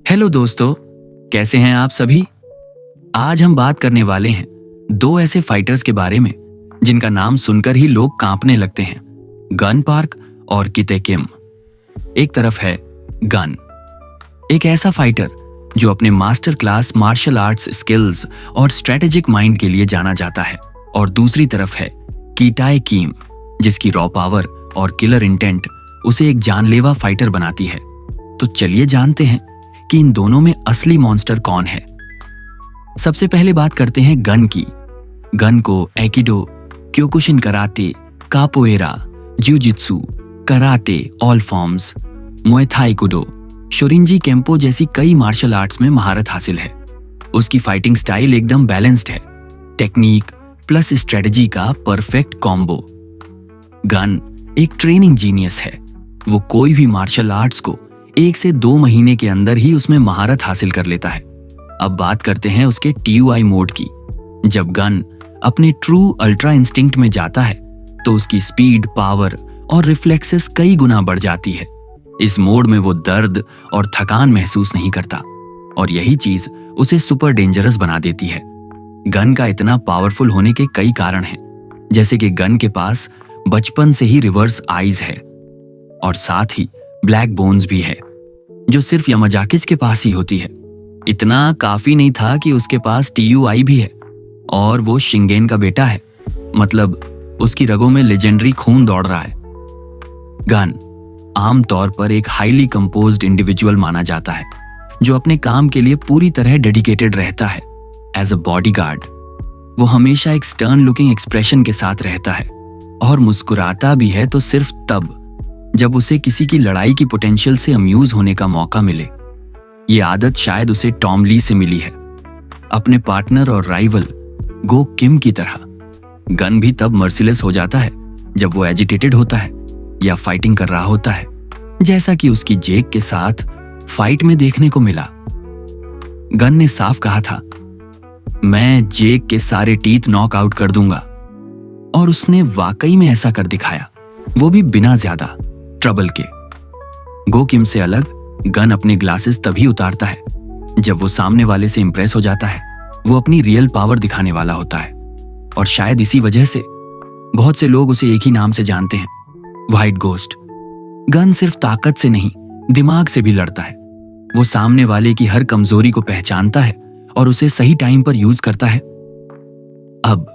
Hello दोस्तों, कैसे हैं आप सभी। आज हम बात करने वाले हैं दो ऐसे फाइटर्स के बारे में जिनका नाम सुनकर ही लोग कांपने लगते हैं, गन पार्क और किते किम। एक तरफ है गन, एक ऐसा फाइटर जो अपने master class martial arts skills और स्ट्रेटेजिक माइंड के लिए जाना जाता है, और दूसरी तरफ है कीटाई किम, जिसकी रॉ पावर और किलर इंटेंट उसे एक जानलेवा फाइटर बनाती है। तो चलिए जानते हैं कि इन दोनों में असली मॉन्स्टर कौन है। सबसे पहले बात करते हैं गन की। गन को एकिडो, क्योकुशिन कराते, capoeira, jujitsu, karate all forms, muay thai kudo, shorinji kempo जैसी कई मार्शल आर्ट्स में महारत हासिल है। उसकी फाइटिंग स्टाइल एकदम बैलेंस्ड है, टेक्निक प्लस स्ट्रेटजी का परफेक्ट कॉम्बो। गन एक ट्रेनिंग जीनियस है, वो कोई भी मार्शल आर्ट्स को 1 से 2 महीने के अंदर ही उसमें महारत हासिल कर लेता है। अब बात करते हैं उसके TUI मोड की। जब गन अपने ट्रू अल्ट्रा इंस्टिंक्ट में जाता है तो उसकी स्पीड, पावर और रिफ्लेक्सेस कई गुना बढ़ जाती है। इस मोड में वो दर्द और थकान महसूस नहीं करता, और यही चीज उसे सुपर डेंजरस बना देती है। गन का इतना पावरफुल होने के कई कारण हैं, जैसे कि गन के पास बचपन से ही रिवर्स आईज है, और साथ ही ब्लैक बोन्स भी है, जो सिर्फ यामाजाकी के पास ही होती है। इतना काफी नहीं था कि उसके पास TUI भी है, और वो शिंगेन का बेटा है, मतलब उसकी रगों में लेजेंडरी खून दौड़ रहा है। गन आमतौर पर एक हाईली कंपोज्ड इंडिविजुअल माना जाता है, जो अपने काम के लिए पूरी तरह डेडिकेटेड रहता है। एज अ बॉडीगार्ड वो हमेशा एक स्टर्न लुकिंग एक्सप्रेशन के साथ रहता है, और मुस्कुराता भी है तो सिर्फ तब जब उसे किसी की लड़ाई की पोटेंशियल से अम्यूज होने का मौका मिले। ये आदत शायद उसे टॉम ली से मिली है, अपने पार्टनर और राइवल गो किम की तरह। गन भी तब मर्सिलेस हो जाता है जब वो एजिटेटेड होता है या फाइटिंग कर रहा होता है, जैसा कि उसकी जेक के साथ फाइट में देखने को मिला। गन ने साफ कहा था, मैं जेक के सारे टीथ नॉक आउट कर दूंगा, और उसने वाकई में ऐसा कर दिखाया, वो भी बिना ज्यादा ट्रबल के। गो किम से अलग गन अपने ग्लासेस तभी उतारता है जब वो सामने वाले से इंप्रेस हो जाता है। वो अपनी रियल पावर दिखाने वाला होता है, और शायद इसी वजह से बहुत से लोग उसे एक ही नाम से जानते हैं, व्हाइट गोस्ट। गन सिर्फ ताकत से नहीं, दिमाग से भी लड़ता है। वो सामने वाले की हर कमजोरी को पहचानता है और उसे सही टाइम पर यूज करता है। अब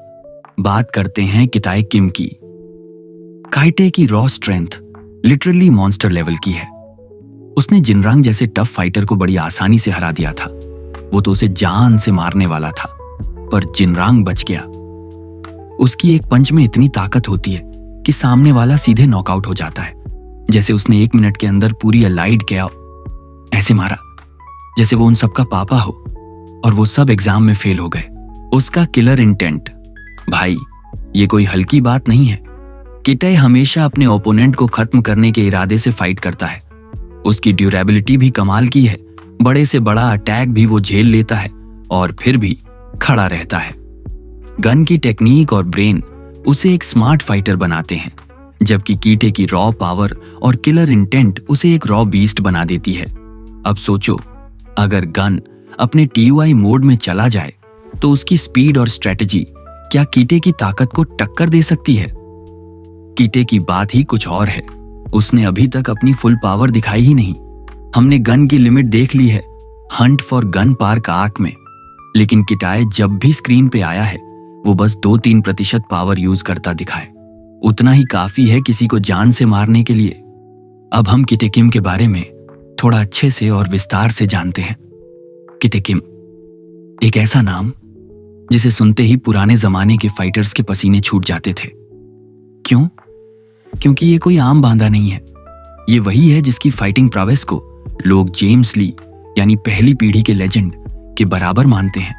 बात करते हैं किताई किम की। काइटे की raw strength literally monster level की है। उसने जिनरांग जैसे टफ फाइटर को बड़ी आसानी से हरा दिया था। वो तो उसे जान से मारने वाला था, पर जिनरांग बच गया। उसकी एक पंच में इतनी ताकत होती है कि सामने वाला सीधे नॉकआउट हो जाता है, जैसे उसने 1 मिनट के अंदर पूरी अलाइड क्या ऐसे मारा जैसे वो उन सबका पापा हो, और वो सब एग्जाम में फेल हो गए। उसका किलर इंटेंट, भाई ये कोई हल्की बात नहीं है। किटाई हमेशा अपने ओपोनेंट को खत्म करने के इरादे से फाइट करता है। उसकी ड्यूरेबिलिटी भी कमाल की है, बड़े से बड़ा अटैक भी वो झेल लेता है और फिर भी खड़ा रहता है। गन की टेक्निक और ब्रेन उसे एक स्मार्ट फाइटर बनाते हैं, जबकि कीटे की रॉ पावर और किलर इंटेंट उसे एक रॉ बीस्ट बना देती है। अब सोचो, अगर गन अपने TUI मोड में चला जाए तो उसकी स्पीड और स्ट्रेटजी क्या कीटे की ताकत को टक्कर दे सकती है? कीटे की बात ही कुछ और है। उसने अभी तक अपनी फुल पावर दिखाई ही नहीं। हमने गन की लिमिट देख ली है Hunt for gun park arc में, लेकिन किटाई जब भी स्क्रीन पे आया है वो बस 2-3% पावर यूज करता दिखाए। उतना ही काफी है किसी को जान से मारने के लिए। अब हम किटे किम के बारे में थोड़ा अच्छे से और विस्तार से जानते हैं। किटे किम एक ऐसा नाम जिसे सुनते ही पुराने जमाने के फाइटर्स के पसीने छूट जाते थे। क्यों? क्योंकि ये कोई आम बांदा नहीं है। ये वही है जिसकी फाइटिंग प्रॉवेस को लोग जेम्स ली यानी पहली पीढ़ी के लेजेंड के बराबर मानते हैं।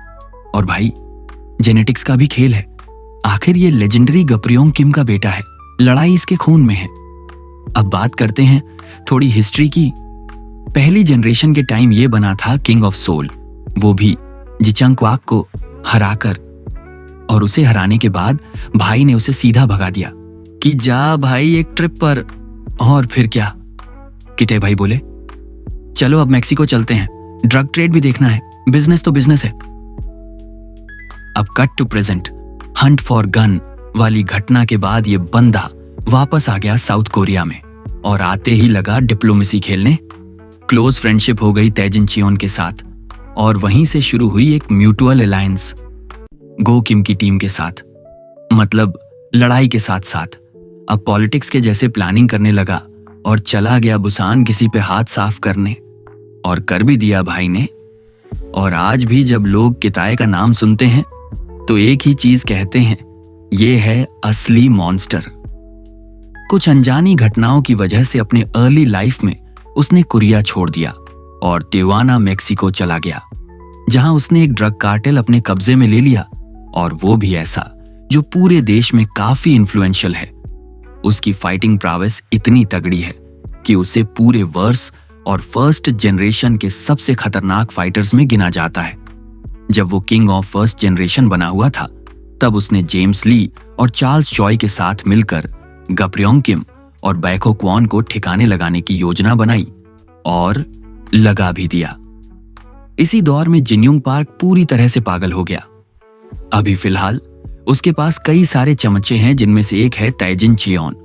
और भाई, जेनेटिक्स का भी खेल है। आखिर ये लेजेंडरी गपरियोंग किम का बेटा है, लड़ाई इसके खून में है। अब बात करते हैं थोड़ी हिस्ट्री की। पहली जनरेशन के टाइम ये बना था किंग ऑफ सोल, वो भी जिचंग क्वाक को हराकर, और उसे हराने के बाद भाई ने उसे सीधा भगा दिया कि जा भाई एक ट्रिप पर। और फिर क्या? किटे भाई बोले, चलो अब मेक्सिको चलते हैं, ड्रग ट्रेड भी देखना है, बिजनेस तो बिजनेस है। अब cut to present, hunt for gun वाली घटना के बाद ये बंदा वापस आ गया साउथ कोरिया में और आते ही लगा डिप्लोमेसी खेलने। क्लोज फ्रेंडशिप हो गई तैजिन चियोन के साथ और वहीं से शुरू हुई एक म्यूचुअल अलायंस गो किम की टीम के साथ। मतलब लड़ाई के साथ साथ अब पॉलिटिक्स के जैसे प्लानिंग करने लगा और चला गया बुसान किसी पे हाथ साफ करने, और कर भी दिया भाई ने। और आज भी जब लोग किताए का नाम सुनते हैं तो एक ही चीज कहते हैं, ये है असली मॉन्स्टर। कुछ अनजानी घटनाओं की वजह से अपने अर्ली लाइफ में उसने कोरिया छोड़ दिया और तिवाना मेक्सिको चला गया, जहां उसने एक ड्रग कार्टेल अपने कब्जे में ले लिया, और वो भी ऐसा जो पूरे देश में काफी इन्फ्लुएंशियल है। उसकी फाइटिंग प्रावेस इतनी तगड़ी है कि उसे पूरे वर्स और फर्स्ट जनरेशन के सबसे खतरनाक फाइटर्स में गिना जाता है। जब वो किंग ऑफ फर्स्ट जनरेशन बना हुआ था, तब उसने जेम्स ली और चार्ल्स चॉय के साथ मिलकर गप्रियोंग किम और बैको क्वॉन को ठिकाने लगाने की योजना बनाई और लगा भी दिया। इसी दौर में जिन्युंग पार्क पूरी तरह से पागल हो गया। अभी फिलहाल उसके पास कई सारे चमचे हैं, जिनमें से एक है तैजिन चियोन,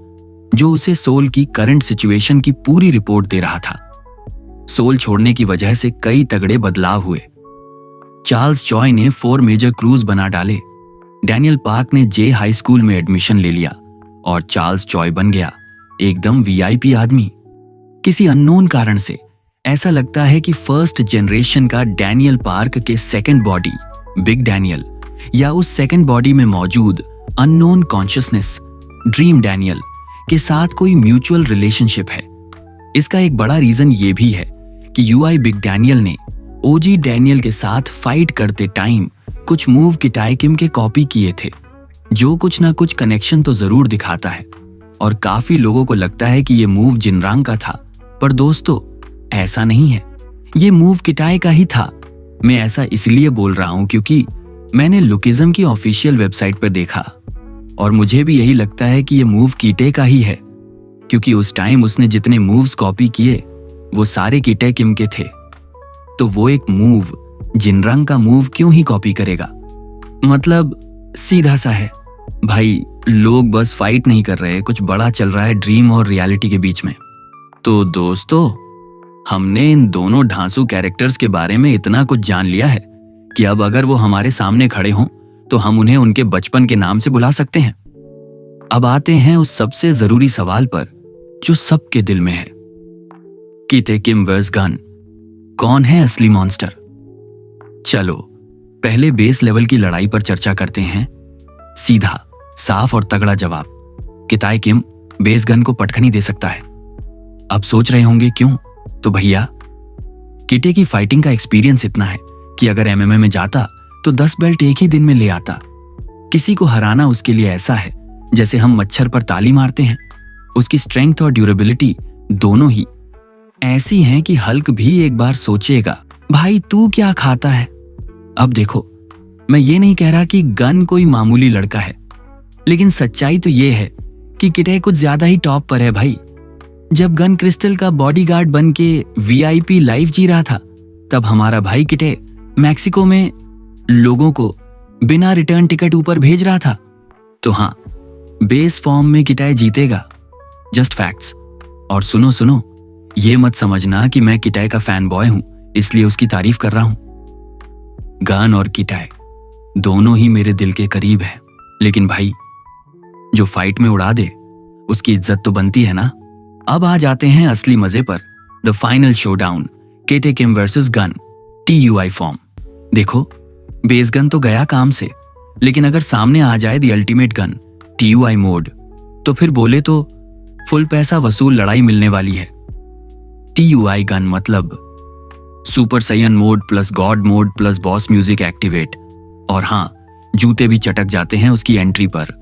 जो उसे सोल की करंट सिचुएशन की पूरी रिपोर्ट दे रहा था। सोल छोड़ने की वजह से कई तगड़े बदलाव हुए। चार्ल्स चॉय ने 4 मेजर क्रूज बना डाले। डैनियल पार्क ने जे हाई स्कूल में एडमिशन ले लिया और चार्ल्स चॉय बन गया एकदम वीआईपी आदमी। किसी अननोन कारण से ऐसा लगता है कि फर्स्ट जनरेशन का डैनियल पार्क के सेकंड बॉडी बिग डैनियल या उस सेकंड बॉडी में मौजूद अननोन कॉन्शियसनेस ड्रीम डैनियल के साथ कोई म्यूचुअल रिलेशनशिप है। इसका एक बड़ा रीजन ये भी है कि यूआई बिग डैनियल ने ओजी डैनियल के साथ फाइट करते टाइम कुछ मूव किटाई किम के कॉपी किए थे, जो कुछ ना कुछ कनेक्शन तो जरूर दिखाता है। और काफी लोगों को लगता है कि ये मूव जिनरांग का था, पर दोस्तों ऐसा नहीं है, ये मूव किटाई का ही था। मैं ऐसा इसलिए बोल रहा हूं क्योंकि मैंने लुकिज्म की ऑफिशियल वेबसाइट पर देखा और मुझे भी यही लगता है कि ये मूव कीटे का ही है, क्योंकि उस टाइम उसने जितने मूव्स कॉपी किए वो सारे कीटे किम के थे। तो वो एक मूव जिनरांग का मूव क्यों ही कॉपी करेगा? मतलब सीधा सा है भाई, लोग बस फाइट नहीं कर रहे, कुछ बड़ा चल रहा है ड्रीम और रियलिटी के बीच में। तो दोस्तों, हमने इन दोनों ढांसू कैरेक्टर्स के बारे में इतना कुछ जान लिया है कि अब अगर वो हमारे सामने खड़े हों तो हम उन्हें उनके बचपन के नाम से बुला सकते हैं। अब आते हैं उस सबसे जरूरी सवाल पर जो सबके दिल में है, कीते किम वर्स गन, कौन है असली मॉन्स्टर? चलो पहले बेस लेवल की लड़ाई पर चर्चा करते हैं। सीधा साफ और तगड़ा जवाब, किताई किम बेस गन को पटखनी दे सकता है। अब सोच रहे होंगे क्यों? तो भैया, किटे की फाइटिंग का एक्सपीरियंस इतना है कि अगर एमएमए में जाता तो 10 बेल्ट एक ही दिन में ले आता। किसी को हराना उसके लिए ऐसा है जैसे हम मच्छर पर ताली मारते हैं। उसकी स्ट्रेंथ और ड्यूरेबिलिटी दोनों ही ऐसी हैं कि हल्क भी एक बार सोचेगा, भाई तू क्या खाता है? अब देखो, मैं ये नहीं कह रहा कि गन कोई मामूली लड़का है, लेकिन सच्चाई तो ये है कि किटे कुछ ज्यादा ही टॉप पर है भाई। जब गन क्रिस्टल का बॉडीगार्ड बन के वीआईपी लाइफ जी रहा था, तब हमारा भाई किटे मैक्सिको में लोगों को बिना रिटर्न टिकट ऊपर भेज रहा था। तो हाँ, बेस फॉर्म में किटाई जीतेगा, जस्ट फैक्ट्स। और सुनो सुनो, ये मत समझना कि मैं किटाई का फैन बॉय हूं इसलिए उसकी तारीफ कर रहा हूं। गन और किटाई दोनों ही मेरे दिल के करीब है, लेकिन भाई जो फाइट में उड़ा दे उसकी इज्जत तो बनती है ना। अब आ जाते हैं असली मजे पर, the final showdown, Kitae Kim versus Gun TUI form. देखो, बेस गन तो गया काम से, लेकिन अगर सामने आ जाए the ultimate Gun TUI mode, तो फिर बोले तो फुल पैसा वसूल लड़ाई मिलने वाली है। TUI गन मतलब super Saiyan mode plus God mode plus boss music activate. और हाँ, जूते भी चटक जाते हैं उसकी एंट्री पर।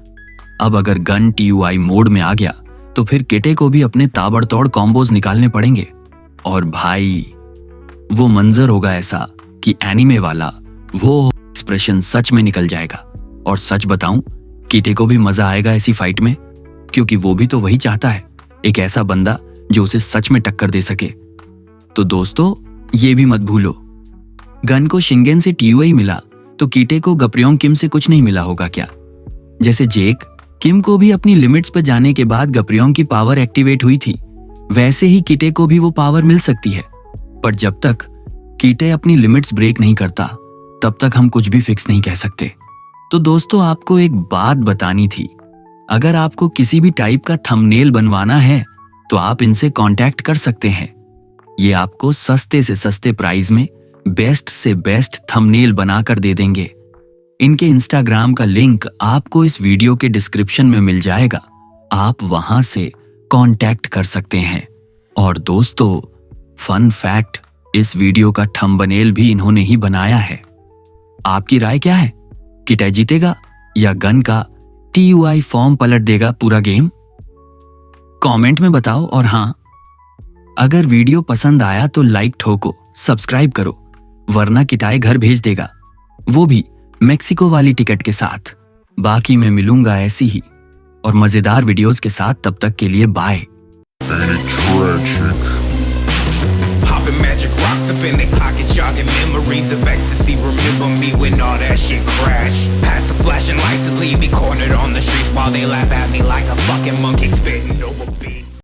अब अगर गन TUI मोड में आ गया तो फिर किटे को भी अपने ताबड़तोड़ कॉम्बोज निकालने पड़ेंगे। और भाई वो मंजर होगा ऐसा कि एनिमे वाला वो एक्सप्रेशन सच में निकल जाएगा। और सच बताऊं, किटे को भी मजा आएगा ऐसी फाइट में, क्योंकि वो भी तो वही चाहता है, एक ऐसा बंदा जो उसे सच में टक्कर दे सके। तो दोस्तों, ये भी मत भूलो गन को शिंगेन से टीयूआई मिला तो कीटे को गप्योंग किम से कुछ नहीं मिला होगा क्या? जैसे जेक किम को भी अपनी लिमिट्स पर जाने के बाद गप्योंग की पावर एक्टिवेट हुई थी, वैसे ही कीटे को भी वो पावर मिल सकती है। पर जब तक कीटे अपनी लिमिट्स ब्रेक नहीं करता तब तक हम कुछ भी फिक्स नहीं कह सकते। तो दोस्तों, आपको एक बात बतानी थी, अगर आपको किसी भी टाइप का थंबनेल बनवाना है तो आप इनसे कांटेक्ट कर सकते हैं। ये आपको सस्ते से सस्ते प्राइस में बेस्ट से बेस्ट थंबनेल बनाकर दे देंगे। इनके इंस्टाग्राम का लिंक आपको इस वीडियो के डिस्क्रिप्शन में मिल जाएगा, आप वहां से कांटेक्ट कर सकते हैं। और दोस्तों, फन फैक्ट, इस वीडियो का थंबनेल भी इन्होंने ही बनाया है। आपकी राय क्या है? किटे जीतेगा या गन का टीयूआई फॉर्म पलट देगा पूरा गेम? कमेंट में बताओ। और हाँ, अगर वीडियो पसंद आया तो लाइक ठोको, सब्सक्राइब करो, वरना किटाई घर भेज देगा, वो भी मेक्सिको वाली टिकट के साथ। बाकी मैं मिलूंगा ऐसी ही और मजेदार वीडियोस के साथ, तब तक के लिए bye. Popping magic rocks up in their pockets, jogging memories of ecstasy. Remember me when all that shit crashed. Past the flashing lights and leave me cornered on the streets while they laugh at me like a fucking monkey spitting over beats.